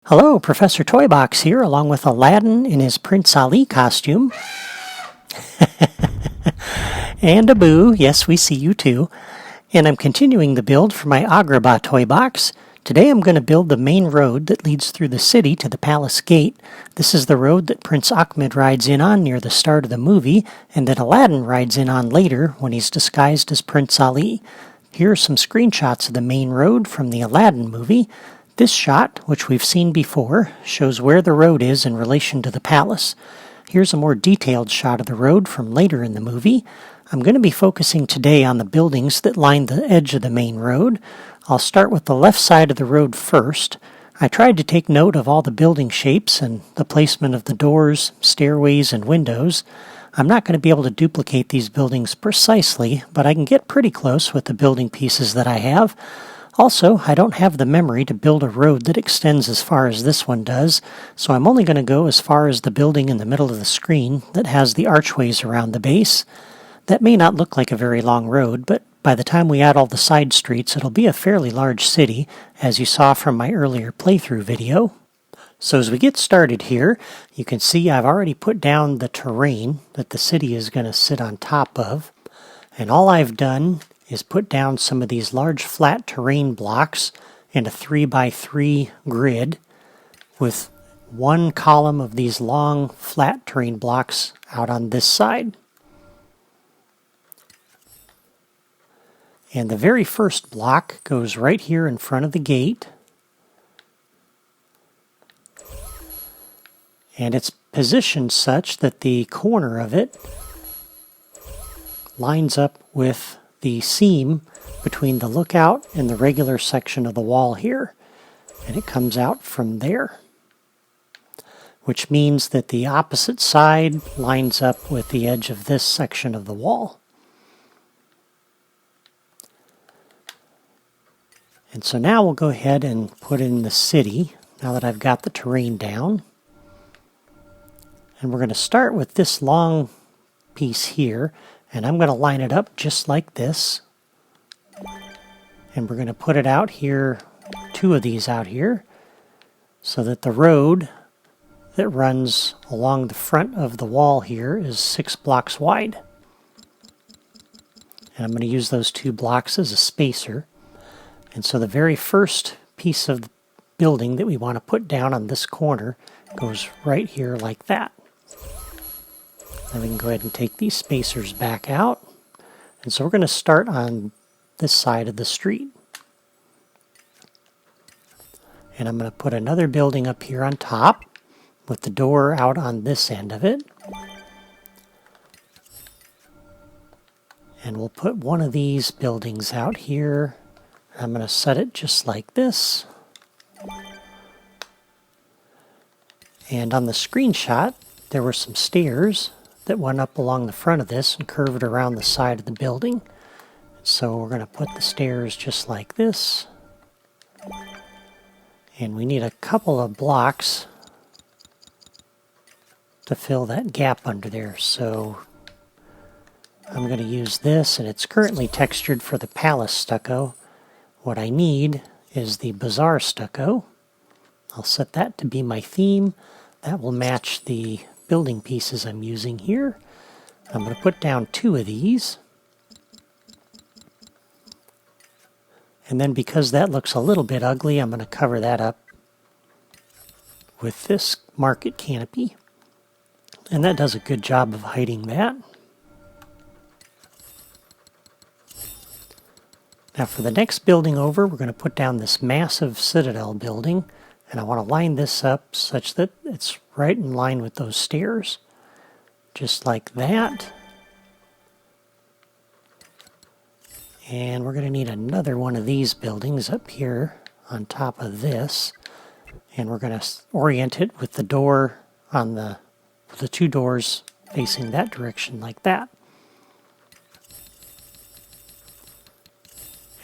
Hello, Professor Toybox here, along with Aladdin in his Prince Ali costume. And Abu, yes, we see you too. And I'm continuing the build for my Agrabah toy box. Today I'm going to build the main road that leads through the city to the palace gate. This is the road that Prince Ahmed rides in on near the start of the movie, and that Aladdin rides in on later when he's disguised as Prince Ali. Here are some screenshots of the main road from the Aladdin movie. This shot, which we've seen before, shows where the road is in relation to the palace. Here's a more detailed shot of the road from later in the movie. I'm going to be focusing today on the buildings that line the edge of the main road. I'll start with the left side of the road first. I tried to take note of all the building shapes and the placement of the doors, stairways, and windows. I'm not going to be able to duplicate these buildings precisely, but I can get pretty close with the building pieces that I have. Also, I don't have the memory to build a road that extends as far as this one does, so I'm only going to go as far as the building in the middle of the screen that has the archways around the base. That may not look like a very long road, but by the time we add all the side streets, it'll be a fairly large city, as you saw from my earlier playthrough video. So as we get started here, you can see I've already put down the terrain that the city is going to sit on top of, and all I've done is put down some of these large flat terrain blocks in a 3x3 grid with one column of these long flat terrain blocks out on this side. And the very first block goes right here in front of the gate. And it's positioned such that the corner of it lines up with the seam between the lookout and the regular section of the wall here. And it comes out from there, which means that the opposite side lines up with the edge of this section of the wall. And so now we'll go ahead and put in the city, now that I've got the terrain down. And we're going to start with this long piece here, and I'm going to line it up just like this. And we're going to put it out here, two of these out here, so that the road that runs along the front of the wall here is 6 blocks wide. And I'm going to use those 2 blocks as a spacer. And so the very first piece of the building that we want to put down on this corner goes right here like that. Then we can go ahead and take these spacers back out. And so we're going to start on this side of the street. And I'm going to put another building up here on top with the door out on this end of it. And we'll put one of these buildings out here. I'm going to set it just like this. And on the screenshot, there were some stairs that went up along the front of this and curved around the side of the building. So we're going to put the stairs just like this. And we need a couple of blocks to fill that gap under there. So I'm going to use this, and it's currently textured for the Palace Stucco. What I need is the Bazaar Stucco. I'll set that to be my theme. That will match the building pieces I'm using here. I'm going to put down 2 of these. And then because that looks a little bit ugly, I'm going to cover that up with this market canopy. And that does a good job of hiding that. Now for the next building over, we're going to put down this massive Citadel Building, and I want to line this up such that it's right in line with those stairs, just like that. And we're going to need another one of these buildings up here on top of this, and we're going to orient it with the door on the 2 doors facing that direction like that.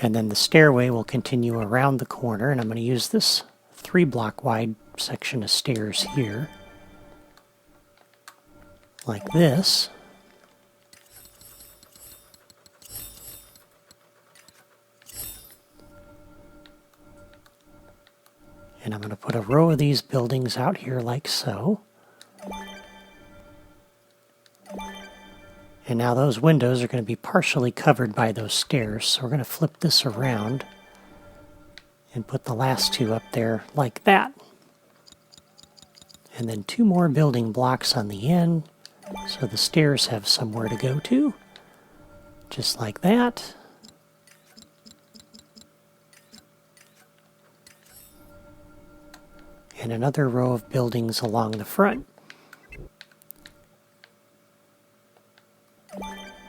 And then the stairway will continue around the corner, and I'm going to use this 3 block wide section of stairs here, like this. And I'm going to put a row of these buildings out here like so. And now those windows are going to be partially covered by those stairs, so we're going to flip this around and put the last two up there like that. And then two more building blocks on the end, so the stairs have somewhere to go to, just like that. And another row of buildings along the front.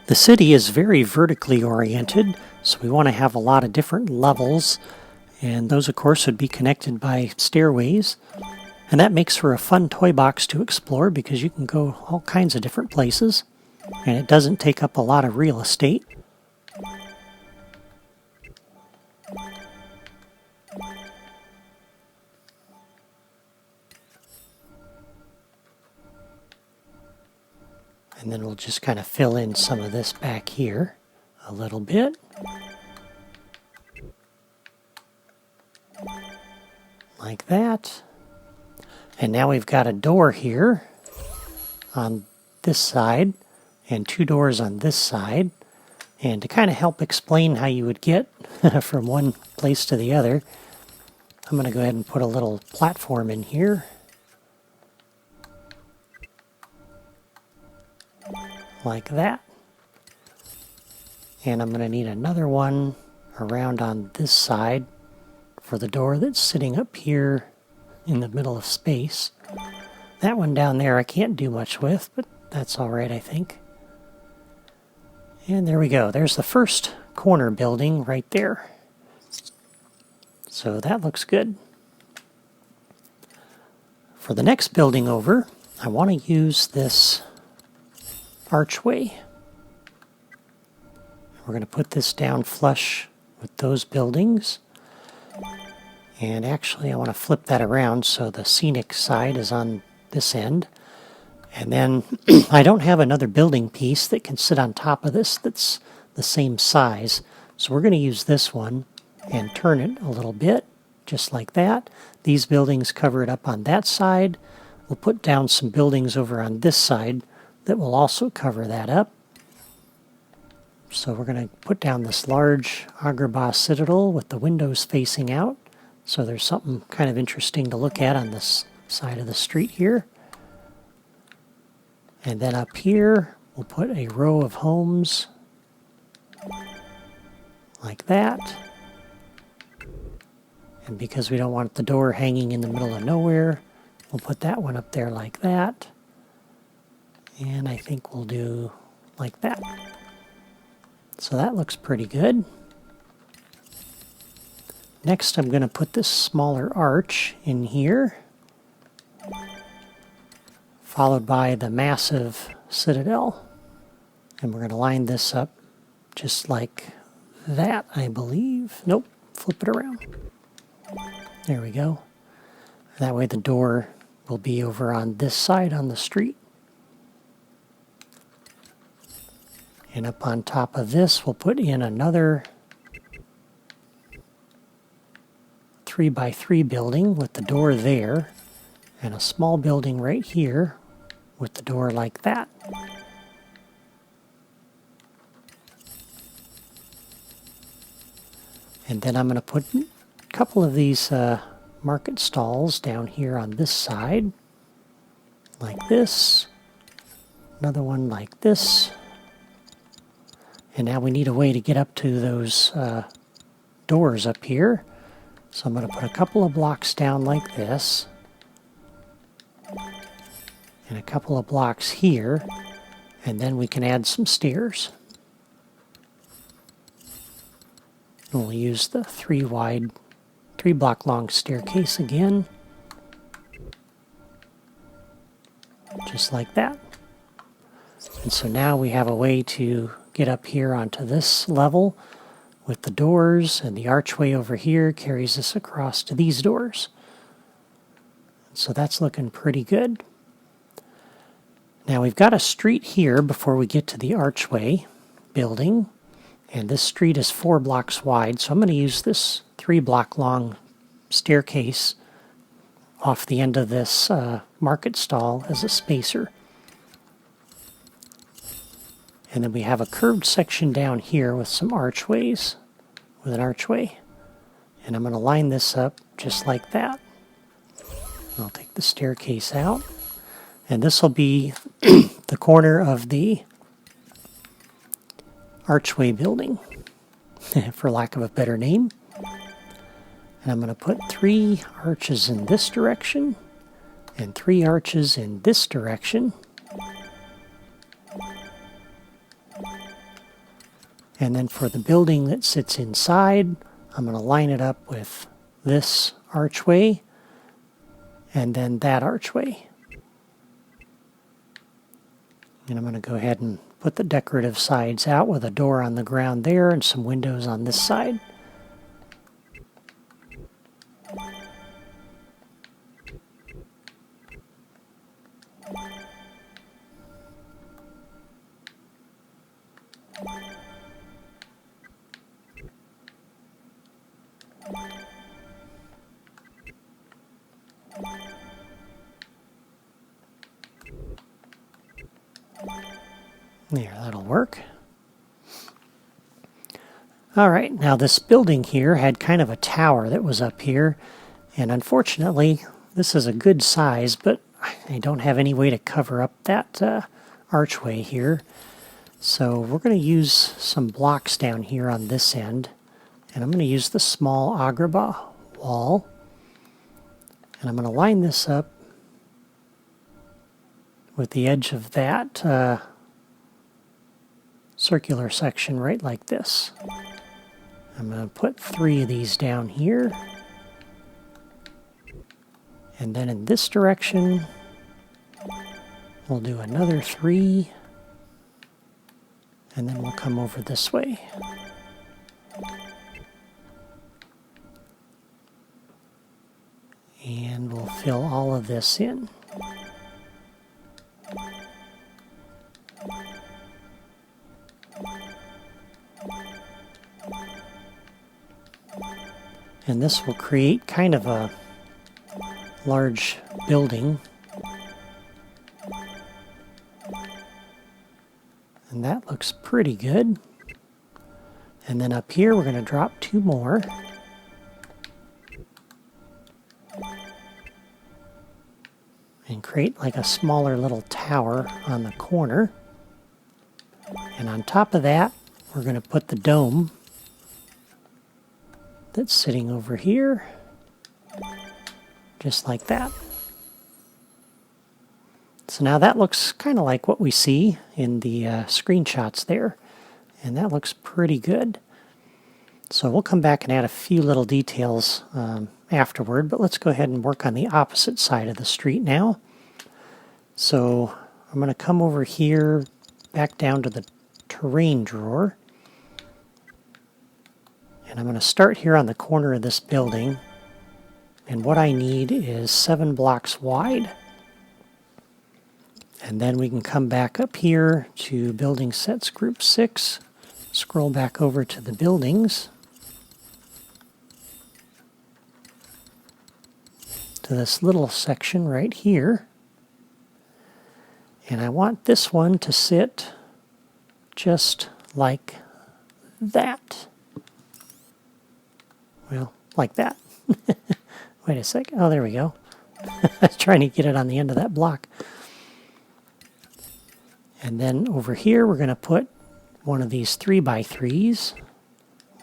The city is very vertically oriented, so we want to have a lot of different levels, and those of course would be connected by stairways. And that makes for a fun toy box to explore because you can go all kinds of different places, and it doesn't take up a lot of real estate. And then we'll just kind of fill in some of this back here a little bit. Like that. And now we've got a door here on this side and two doors on this side. And to kind of help explain how you would get from one place to the other, I'm going to go ahead and put a little platform in here. Like that. And I'm going to need another one around on this side for the door that's sitting up here in the middle of space. That one down there I can't do much with, but that's alright, I think. And there we go. There's the first corner building right there. So that looks good. For the next building over, I want to use this archway. We're going to put this down flush with those buildings. And actually I want to flip that around so the scenic side is on this end. And then I don't have another building piece that can sit on top of this that's the same size. So we're going to use this one and turn it a little bit, just like that. These buildings cover it up on that side. We'll put down some buildings over on this side that will also cover that up. So we're going to put down this large Agrabah Citadel with the windows facing out. So there's something kind of interesting to look at on this side of the street here. And then up here, we'll put a row of homes like that. And because we don't want the door hanging in the middle of nowhere, we'll put that one up there like that. And I think we'll do like that. So that looks pretty good. Next, I'm going to put this smaller arch in here, followed by the massive citadel. And we're going to line this up just like that, I believe. Nope, flip it around. There we go. That way the door will be over on this side on the street. And up on top of this, we'll put in another 3x3 building with the door there, and a small building right here with the door like that. And then I'm going to put a couple of these market stalls down here on this side, like this. Another one like this. And now we need a way to get up to those doors up here. So I'm going to put a couple of blocks down like this. And a couple of blocks here. And then we can add some stairs. And we'll use the 3-block long staircase again. Just like that. And so now we have a way to get up here onto this level with the doors, and the archway over here carries us across to these doors. So that's looking pretty good. Now we've got a street here before we get to the archway building, and this street is 4 blocks wide, so I'm going to use this 3-block long staircase off the end of this market stall as a spacer. And then we have a curved section down here with some archways, with an archway. And I'm going to line this up just like that. I'll take the staircase out. And this will be the corner of the archway building, for lack of a better name. And I'm going to put 3 arches in this direction and 3 arches in this direction. And then for the building that sits inside, I'm going to line it up with this archway and then that archway. And I'm going to go ahead and put the decorative sides out with a door on the ground there and some windows on this side. There, that'll work. All right, now this building here had kind of a tower that was up here, and unfortunately, this is a good size, but I don't have any way to cover up that archway here. So we're going to use some blocks down here on this end, and I'm going to use the small Agrabah wall, and I'm going to line this up with the edge of that circular section right like this. I'm going to put 3 of these down here. And then in this direction, we'll do another 3. And then we'll come over this way. And we'll fill all of this in. And this will create kind of a large building. And that looks pretty good. And then up here we're going to drop 2 more. And create like a smaller little tower on the corner. And on top of that, we're going to put the dome that's sitting over here, just like that. So now that looks kind of like what we see in the screenshots there, and that looks pretty good. So we'll come back and add a few little details afterward, but let's go ahead and work on the opposite side of the street now. So I'm going to come over here, back down to the terrain drawer. And I'm going to start here on the corner of this building. And what I need is 7 blocks wide. And then we can come back up here to Building Sets Group 6. Scroll back over to the buildings. To this little section right here. And I want this one to sit just like that. Well, like that. Wait a sec. Oh, there we go. I was trying to get it on the end of that block. And then over here, we're going to put one of these 3x3s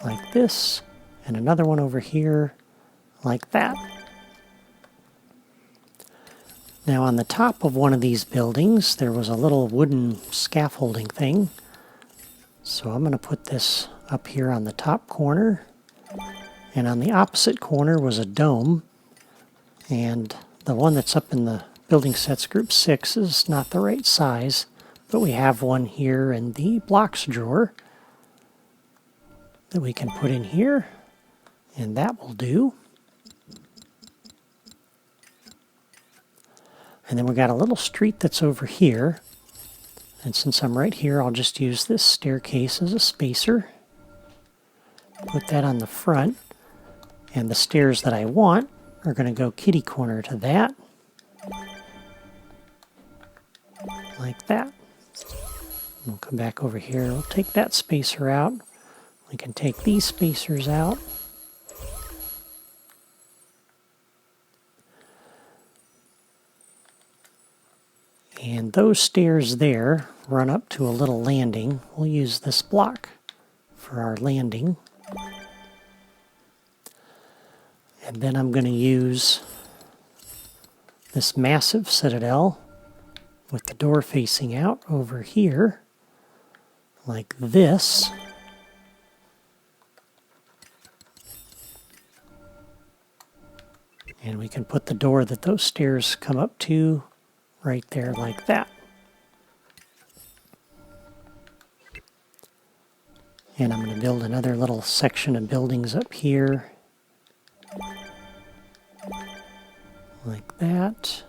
like this, and another one over here like that. Now on the top of one of these buildings, there was a little wooden scaffolding thing. So I'm going to put this up here on the top corner. And on the opposite corner was a dome. And the one that's up in the Building Sets Group 6 is not the right size. But we have one here in the blocks drawer that we can put in here. And that will do. And then we got a little street that's over here. And since I'm right here, I'll just use this staircase as a spacer. Put that on the front. And the stairs that I want are going to go kitty corner to that. Like that. We'll come back over here. We'll take that spacer out. We can take these spacers out. And those stairs there run up to a little landing. We'll use this block for our landing. And then I'm going to use this massive citadel with the door facing out over here, like this. And we can put the door that those stairs come up to right there like that. And I'm going to build another little section of buildings up here. Like that.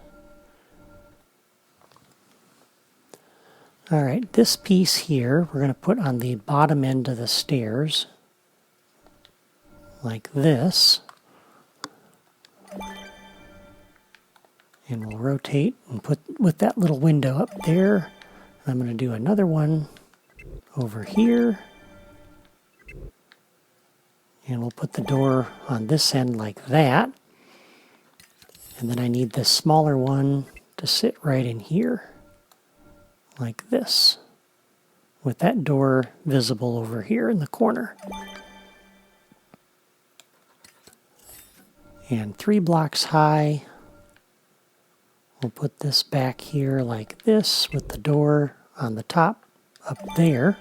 Alright, this piece here we're going to put on the bottom end of the stairs. Like this. And we'll rotate and put with that little window up there. I'm going to do another one over here. And we'll put the door on this end like that. And then I need this smaller one to sit right in here. Like this. With that door visible over here in the corner. And 3 blocks high. We'll put this back here like this with the door on the top up there.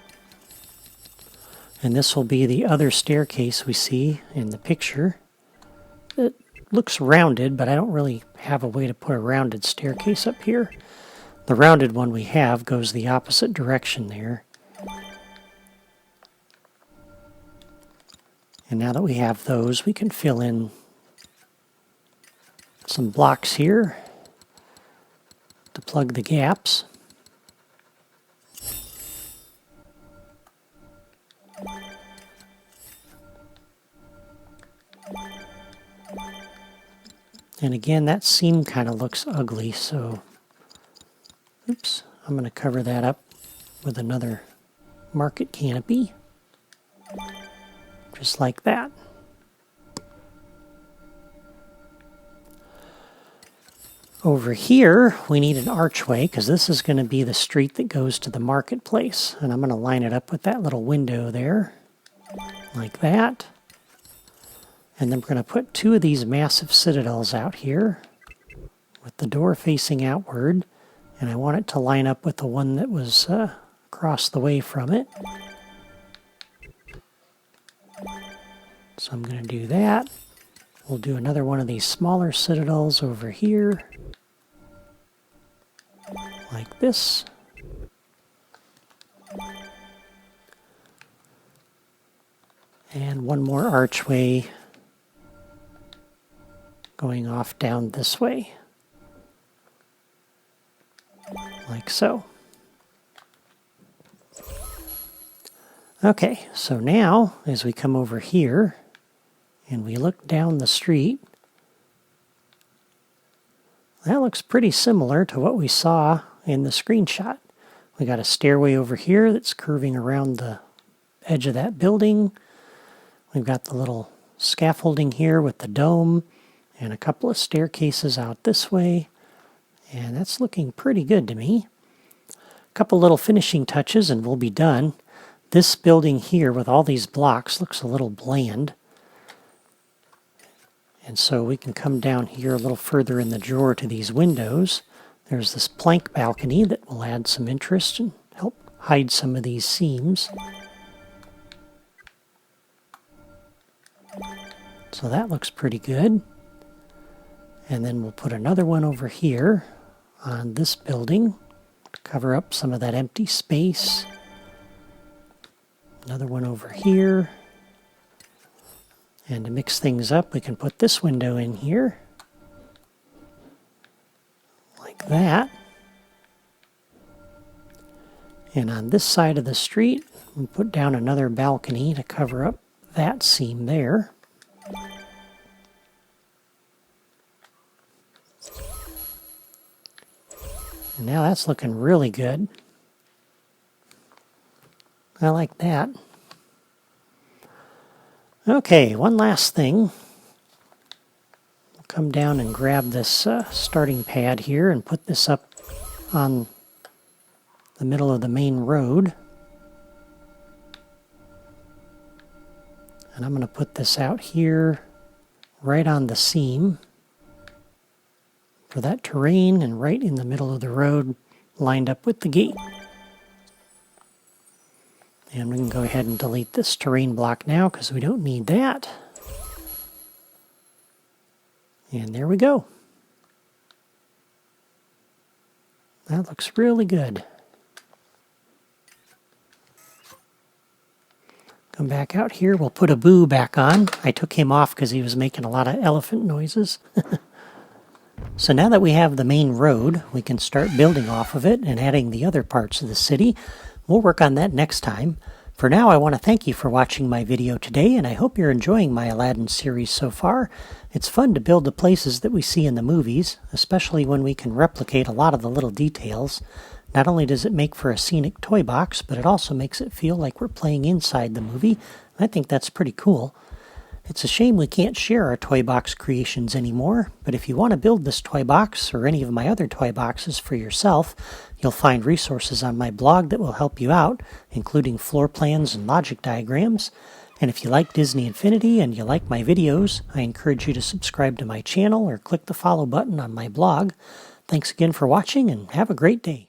And this will be the other staircase we see in the picture. It looks rounded, but I don't really have a way to put a rounded staircase up here. The rounded one we have goes the opposite direction there. And now that we have those, we can fill in some blocks here to plug the gaps. And again, that seam kind of looks ugly, so oops, I'm going to cover that up with another market canopy, just like that. Over here, we need an archway, because this is going to be the street that goes to the marketplace. And I'm going to line it up with that little window there, like that. And then we're going to put 2 of these massive citadels out here, with the door facing outward. And I want it to line up with the one that was across the way from it. So I'm going to do that. We'll do another one of these smaller citadels over here. Like this. And one more archway going off down this way. Like so. Okay, so now as we come over here and we look down the street, that looks pretty similar to what we saw in the screenshot. We got a stairway over here that's curving around the edge of that building. We've got the little scaffolding here with the dome and a couple of staircases out this way. And that's looking pretty good to me. A couple little finishing touches and we'll be done. This building here with all these blocks looks a little bland. And so we can come down here a little further in the drawer to these windows. There's this plank balcony that will add some interest and help hide some of these seams. So that looks pretty good. And then we'll put another one over here on this building to cover up some of that empty space. Another one over here. And to mix things up, we can put this window in here. Like that. And on this side of the street, we'll put down another balcony to cover up that seam there. And now that's looking really good. I like that. Okay, one last thing. We'll come down and grab this starting pad here and put this up on the middle of the main road. And I'm going to put this out here right on the seam for that terrain and right in the middle of the road lined up with the gate. And we can go ahead and delete this terrain block now because we don't need that. And there we go. That looks really good. Come back out here. We'll put Abu back on. I took him off because he was making a lot of elephant noises. So now that we have the main road, we can start building off of it and adding the other parts of the city. We'll work on that next time. For now, I want to thank you for watching my video today, and I hope you're enjoying my Aladdin series so far. It's fun to build the places that we see in the movies, especially when we can replicate a lot of the little details. Not only does it make for a scenic toy box, but it also makes it feel like we're playing inside the movie. I think that's pretty cool. It's a shame we can't share our toy box creations anymore, but if you want to build this toy box or any of my other toy boxes for yourself, you'll find resources on my blog that will help you out, including floor plans and logic diagrams. And if you like Disney Infinity and you like my videos, I encourage you to subscribe to my channel or click the follow button on my blog. Thanks again for watching and have a great day.